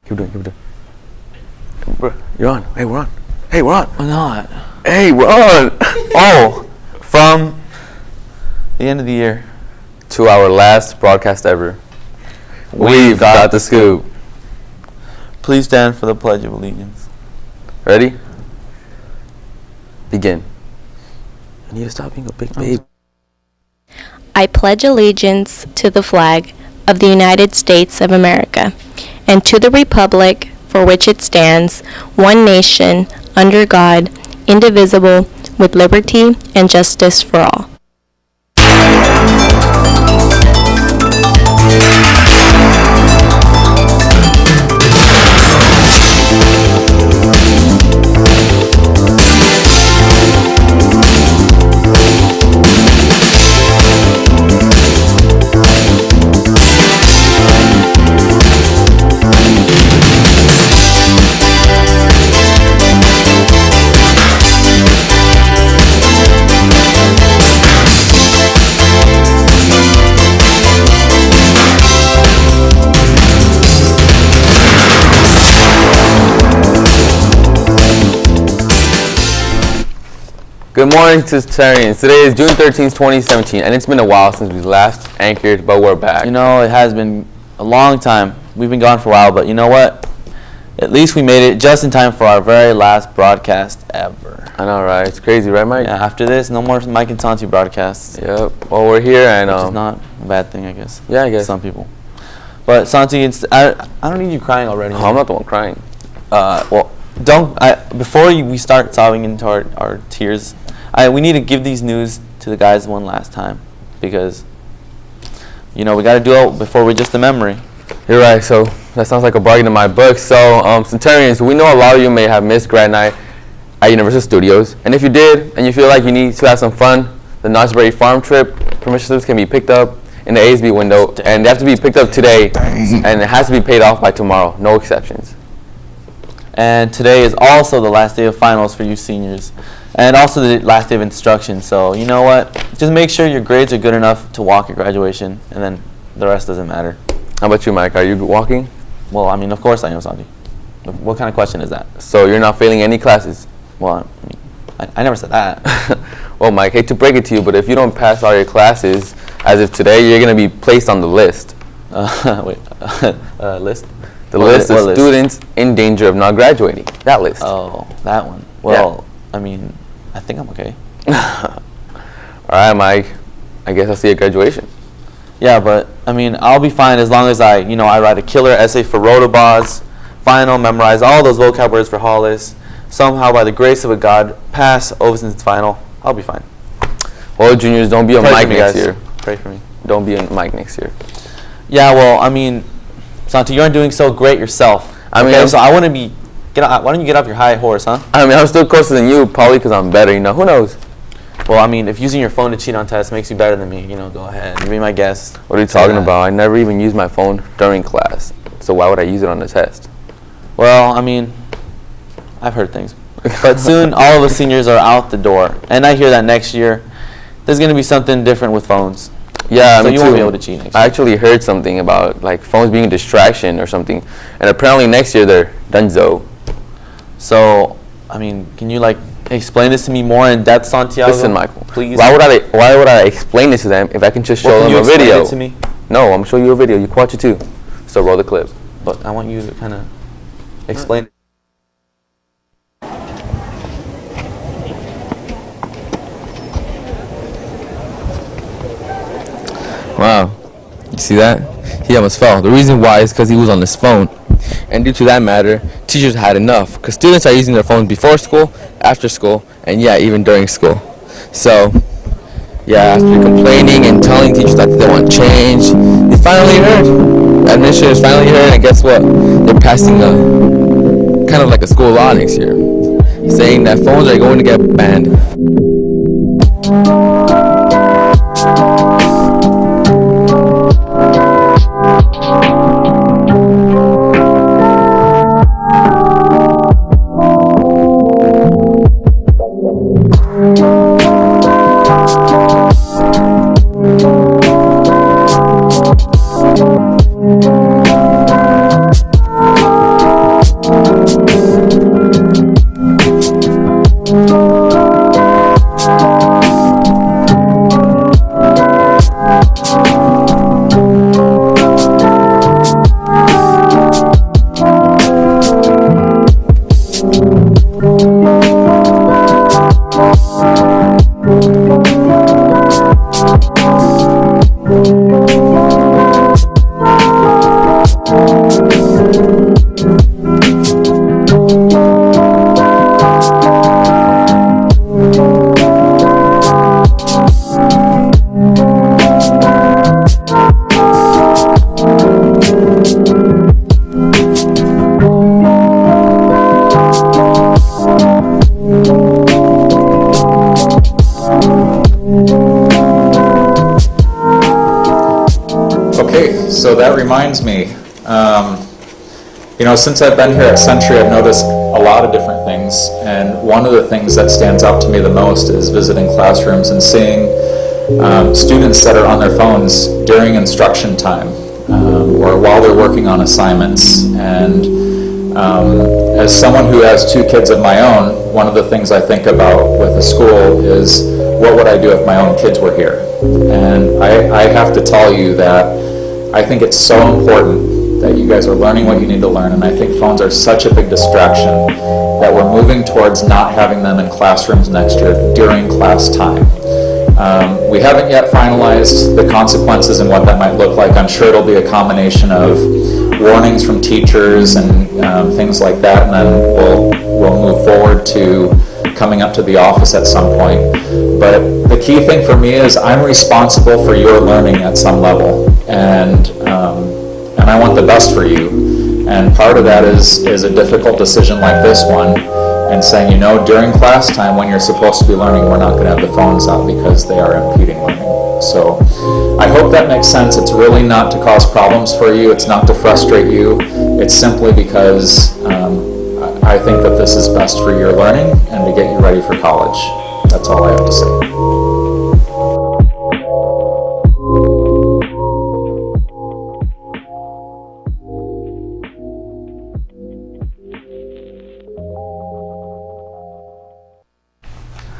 Keep doing. Bro, you're on. Hey, we're on. We're not. Hey, we're on. Oh, from the end of the year to our last broadcast ever. We've got the scoop. Please stand for the Pledge of Allegiance. Ready? Begin. I need to stop being a big baby. I pledge allegiance to the flag of the United States of America and to the republic for which it stands, one nation, under God, indivisible, with liberty and justice for all. Good morning, Titarians. Today is June 13th, 2017, and it's been a while since we last anchored, but we're back. You know, it has been a long time. We've been gone for a while, but you know what? At least we made it just in time for our very last broadcast ever. I know, right? It's crazy, right, Mike? Yeah, after this, no more Mike and Santi broadcasts. Yep. Well, we're here, and which is not a bad thing, I guess. Yeah, I guess. Some people. But Santi, I don't need you crying already. Oh, I'm not the one crying. Well, before we start sobbing into our tears, we need to give these news to the guys one last time because, you know, we got to do it before we're just a memory. You're right. So that sounds like a bargain in my book. So, Centurions, we know a lot of you may have missed grad night at Universal Studios, and if you did, and you feel like you need to have some fun, the Knott's Berry farm trip permission slips can be picked up in the ASB window, and they have to be picked up today, and it has to be paid off by tomorrow. No exceptions. And today is also the last day of finals for you seniors. And also the last day of instruction. So, you know what? Just make sure your grades are good enough to walk at graduation, and then the rest doesn't matter. How about you, Mike? Are you walking? Well, I mean, of course I am, Santi. What kind of question is that? So you're not failing any classes? Well, I never said that. Well, Mike, hate to break it to you, but if you don't pass all your classes, as of today, you're going to be placed on the list. List? The list of students in danger of not graduating. That list. Oh, that one. Well, yeah. I mean, I think I'm okay. All right, Mike. I guess I'll see you at graduation. Yeah, but I mean, I'll be fine as long as I write a killer essay for Rotobos, final, memorize all those vocab words for Hollis, somehow by the grace of a God, pass Oveson's final. I'll be fine. Well, juniors, don't be a Mike next year. Pray for me. Don't be a Mike next year. Yeah, well, I mean, Santi, you're doing so great yourself. I mean, so I want to be. Why don't you get off your high horse, huh? I mean, I'm still closer than you, probably because I'm better, Who knows? Well, I mean, if using your phone to cheat on tests makes you better than me, go ahead. Be my guest. What are you talking about? I never even use my phone during class. So why would I use it on the test? Well, I mean, I've heard things. But soon, all of us seniors are out the door. And I hear that next year, there's going to be something different with phones. Yeah, so you won't be able to cheat next year. I actually heard something about, phones being a distraction or something. And apparently next year, they're donezo. So, I mean, can you explain this to me more in depth, Santiago? Listen, Michael, please. Why would I explain this to them if I can just show them a video? Can you explain it to me? No, I'm gonna show you a video. You can watch it too. So roll the clip. But I want you to kind of explain it. Wow, you see that? He almost fell. The reason why is because he was on his phone. And due to that matter, teachers had enough because students are using their phones before school, after school, and yeah, even during school. So, yeah, after complaining and telling teachers that they want change, they finally heard. Administrators finally heard, and guess what? They're passing a kind of like a school law next year, saying that phones are going to get banned. So that reminds me, since I've been here at Century, I've noticed a lot of different things, and one of the things that stands out to me the most is visiting classrooms and seeing students that are on their phones during instruction time or while they're working on assignments. And as someone who has 2 kids of my own, one of the things I think about with a school is, what would I do if my own kids were here? And I have to tell you that I think it's so important that you guys are learning what you need to learn, and I think phones are such a big distraction that we're moving towards not having them in classrooms next year during class time. We haven't yet finalized the consequences and what that might look like. I'm sure it'll be a combination of warnings from teachers and things like that, and then we'll move forward to coming up to the office at some point. But the key thing for me is I'm responsible for your learning at some level, and I want the best for you. And part of that is a difficult decision like this one, and saying, during class time when you're supposed to be learning, we're not going to have the phones out because they are impeding learning. So I hope that makes sense. It's really not to cause problems for you. It's not to frustrate you. It's simply because I think that this is best for your learning and to get you ready for college. That's all I have to say.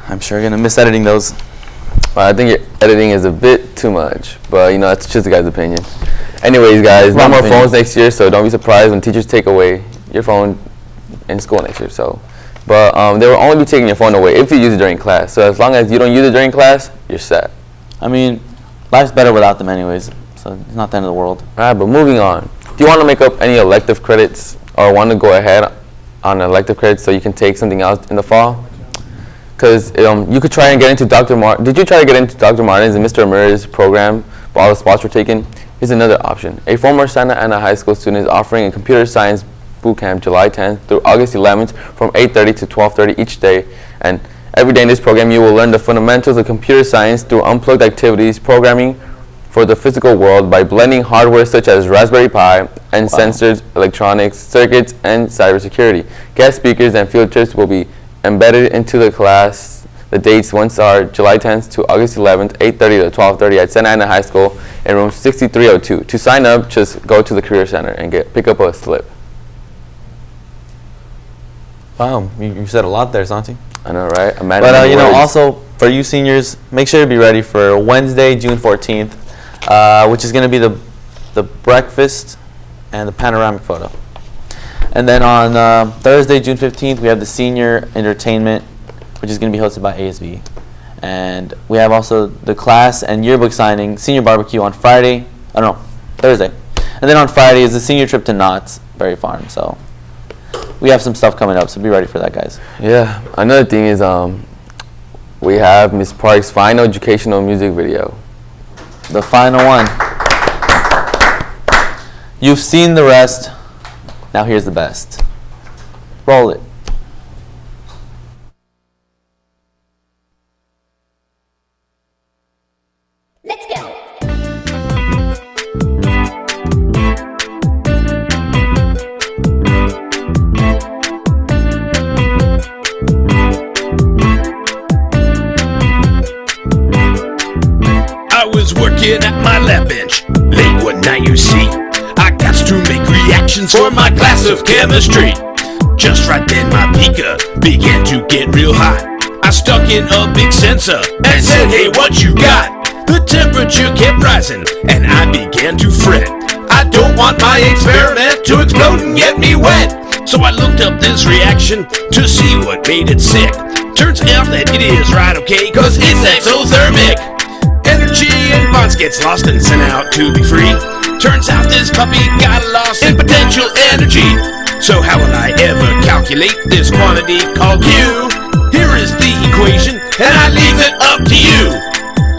I'm sure you're going to miss editing those. Well, I think your editing is a bit too much, but that's just the guy's opinion. Anyways, guys, no more phones next year, so don't be surprised when teachers take away your phone in school next year. But they will only be taking your phone away if you use it during class. So as long as you don't use it during class, you're set. I mean, life's better without them anyways, so it's not the end of the world. All right, but moving on. Do you want to make up any elective credits or want to go ahead on elective credits so you can take something else in the fall? Because you could try and get into Did you try to get into Dr. Martin's and Mr. Amira's program, but all the spots were taken? Here's another option. A former Santa Ana High School student is offering a computer science boot camp July 10th through August 11th from 8:30 to 12:30 each day. And every day in this program, you will learn the fundamentals of computer science through unplugged activities, programming for the physical world by blending hardware such as Raspberry Pi and sensors, electronics, circuits, and cybersecurity. Guest speakers and field trips will be embedded into the class. The dates once are July 10th to August 11th, 8:30 to 12:30 at Santa Ana High School in room 6302. To sign up, just go to the Career Center and pick up a slip. Wow, you said a lot there, Santi. I know, right? But also for you seniors, make sure to be ready for Wednesday, June 14th, which is going to be the breakfast and the panoramic photo. And then on Thursday, June 15th, we have the senior entertainment, which is going to be hosted by ASB. And we have also the class and yearbook signing, senior barbecue on Thursday. And then on Friday is the senior trip to Knott's Berry Farm. So we have some stuff coming up, so be ready for that, guys. Yeah, another thing is we have Miss Park's final educational music video. The final one. You've seen the rest. Now here's the best. Roll it. Let's go. I was working at my lab bench late one night, you see. I got to make reactions for my class of chemistry. Just right then my beaker began to get real hot. I stuck in a big sensor and said, hey, what you got? The temperature kept rising and I began to fret. I don't want my experiment to explode and get me wet. So I looked up this reaction to see what made it sick. Turns out that it is right okay, cause it's exothermic. Energy in bonds gets lost and sent out to be free. Turns out this puppy got lost in potential energy. So how will I ever calculate this quantity called U? Here is the equation, and I leave it up to you.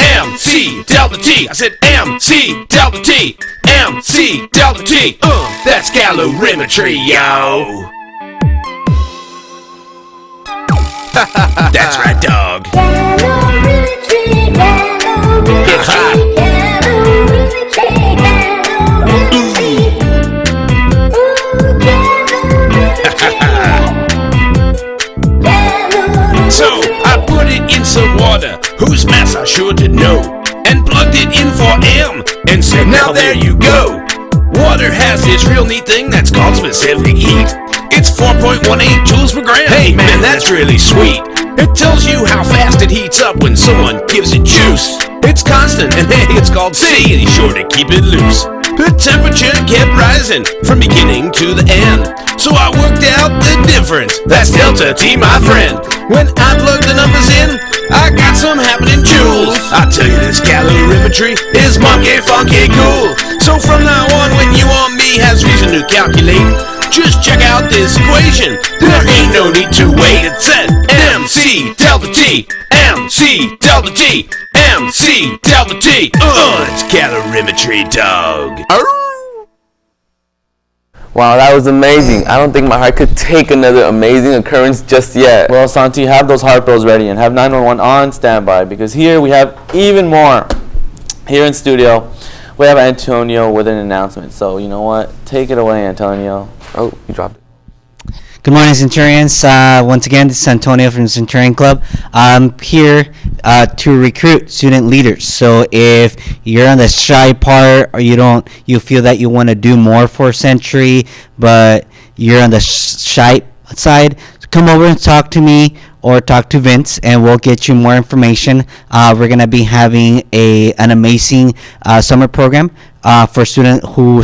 MC delta T. I said MC delta T. MC delta T. That's calorimetry, yo. That's right, dog. Calorimetry, calorimetry, Get hot. calorimetry, calorimetry. no and plugged it in for M and said, now there you go. Water has this real neat thing that's called specific heat. It's 4.18 joules per gram. Hey man, that's really sweet. It tells you how fast it heats up when someone gives it juice. It's constant and hey, it's called C and he's sure to keep it loose. The temperature kept rising from beginning to the end. So I worked out the difference. That's delta T, my friend. When I plugged the numbers in, I got some happening joules. I tell you, this calorimetry is monkey funky cool. So from now on, when you or me has reason to calculate, just check out this equation. There ain't no need to wait. It said MC delta T, MC delta T, MC delta T. It's calorimetry, dog. Wow, that was amazing. I don't think my heart could take another amazing occurrence just yet. Well, Santi, have those heart bills ready and have 911 on standby, because here we have even more. Here in studio, we have Antonio with an announcement. So, you know what? Take it away, Antonio. Oh, you dropped it. Good morning, Centurions. Once again, this is Antonio from the Centurion Club. I'm here to recruit student leaders. So if you're on the shy part, or you feel that you want to do more for Century, but you're on the shy side, come over and talk to me or talk to Vince, and we'll get you more information. We're gonna be having an amazing summer program for students who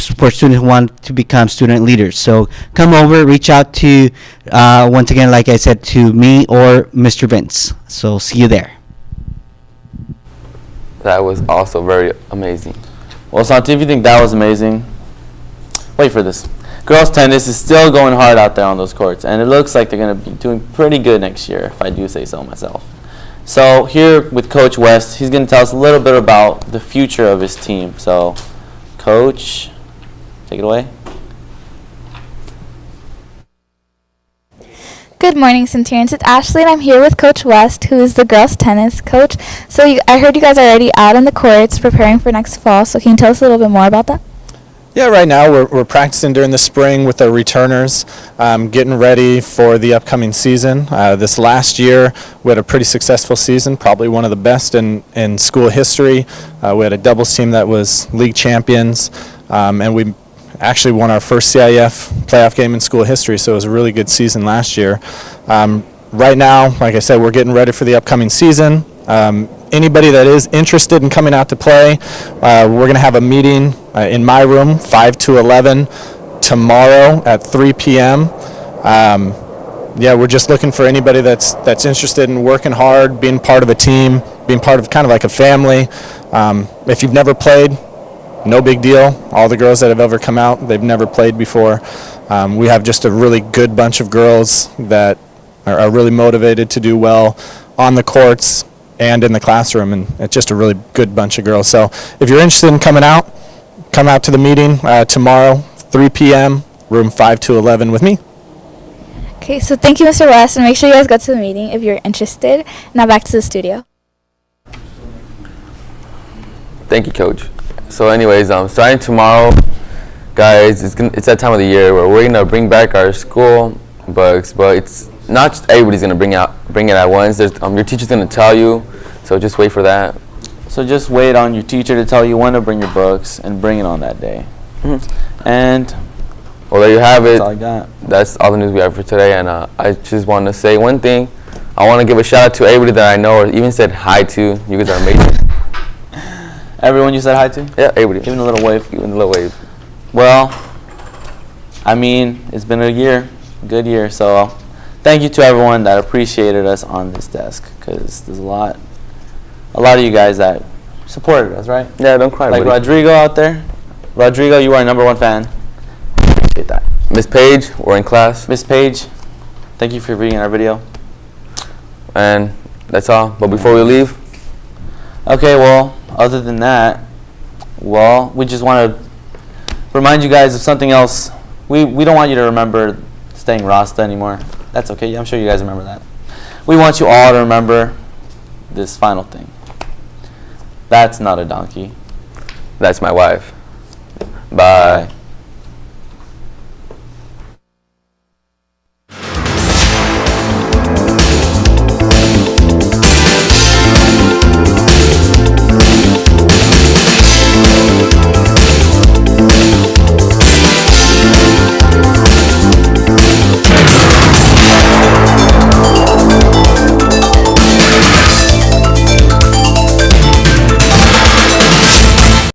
want to become student leaders. So come over, reach out to once again, like I said, to me or Mr. Vince. So see you there. That was also very amazing. Well, Santi, if you think that was amazing, wait for this. Girls tennis is still going hard out there on those courts, and it looks like they're going to be doing pretty good next year, if I do say so myself. So here with Coach West, he's going to tell us a little bit about the future of his team. So, Coach, take it away. Good morning, Centurions. It's Ashley, and I'm here with Coach West, who is the girls' tennis coach. So I heard you guys are already out on the courts preparing for next fall, so can you tell us a little bit more about that? Yeah, right now we're practicing during the spring with our returners, getting ready for the upcoming season. This last year we had a pretty successful season, probably one of the best in school history. We had a doubles team that was league champions, and we actually won our first CIF playoff game in school history, so it was a really good season last year. Right now, like I said, we're getting ready for the upcoming season. Anybody that is interested in coming out to play, we're going to have a meeting in my room, 5 to 11, tomorrow at 3 p.m. Yeah, we're just looking for anybody that's interested in working hard, being part of a team, being part of kind of like a family. If you've never played, no big deal. All the girls that have ever come out, they've never played before. We have just a really good bunch of girls that are really motivated to do well on the courts and in the classroom, and it's just a really good bunch of girls. So if you're interested in coming out, come out to the meeting tomorrow, 3 p.m., room 5 to 11 with me. Okay, so thank you, Mr. West, and make sure you guys go to the meeting if you're interested. Now back to the studio. Thank you, Coach. So anyways, starting tomorrow, guys, it's that time of the year where we're gonna bring back our school books, but it's not just everybody's gonna bring it at once. There's your teacher's gonna tell you, so just wait for that. So just wait on your teacher to tell you when to bring your books and bring it on that day. Mm-hmm. And well, there you have it. That's all I got. That's all the news we have for today, and I just want to say one thing. I want to give a shout out to everybody that I know or even said hi to. You guys are amazing. Everyone you said hi to? Yeah, everybody. Give a little wave. Give a little wave. Well, I mean, it's been a good year, so thank you to everyone that appreciated us on this desk, because there's a lot of you guys that supported us, right? Yeah, don't cry, like buddy. Rodrigo out there. Rodrigo, you are our #1 fan. Appreciate that. Miss Paige, we're in class. Miss Paige, thank you for reading our video. And that's all. But before we leave, okay, well, other than that, well, we just want to remind you guys of something else. We don't want you to remember staying Rasta anymore. That's okay. I'm sure you guys remember that. We want you all to remember this final thing. That's not a donkey. that's my wife. Bye. Bye.